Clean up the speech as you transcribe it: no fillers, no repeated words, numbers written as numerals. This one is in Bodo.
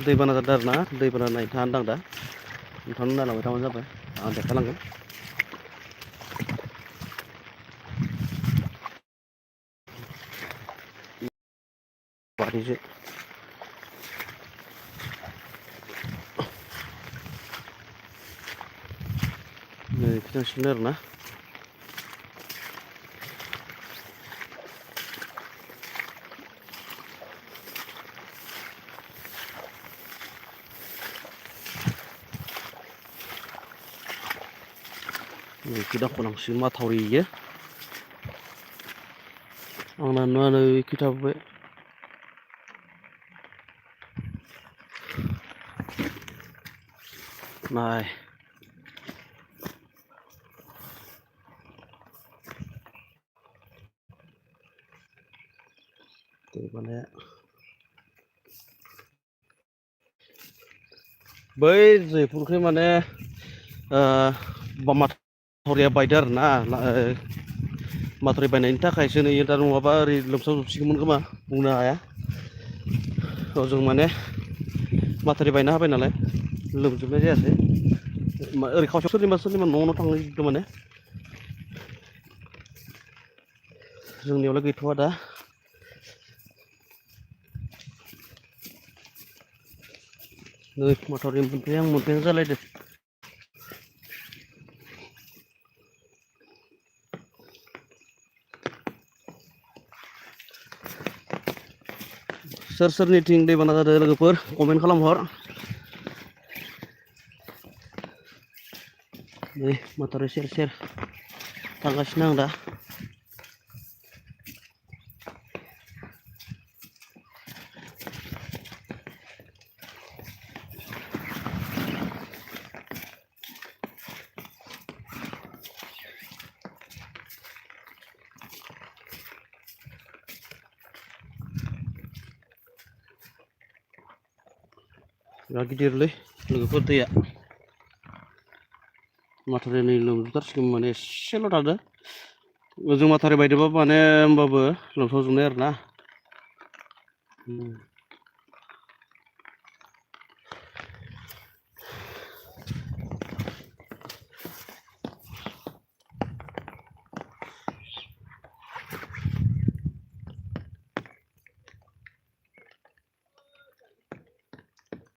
दैबाना जादों आरो ना दैबाना नायनो थांनो दा नोंथांनो नायलांबाय थाबानो जाबाय आं देखायलांगोन बारिजों नै खिथांसिगोन आरो ना दाखोलांसिगोन माथावरि इयो आंना नुवानो खिथाबोबाय नाय दैबानाया बै जैफुरखै माने माथावरिया बायदो आरो ना माथावरि बायनायनि थाखायसो नै दा नङाबा ओरै लोमसाव जोबसिगौमोन खोमा बुंनो हाया जों माने माथावरि बायना होबाय नालाय लोमजोबनाय जायासै ओरै खावसेयाव सोरनिबा न' थांजोबदों माने जोंनियावलाय गैथ'वा दा नै माथावरि मोनफैहां जालायदों सोर सोरनिथिं दैबाना जादों लोगोफोर कमेन्ट खालामहर नै माथावरि सेर सेर थांगासिनो आं दा बिराद गिदिरलै लोगोफोर दैया माथावरि नै लोमजोबथारसिगोन माने एसेल' थादों ओजों माथावरि बायदोंबाबो माने होमबाबो लोमसावजोबनाय आरो ना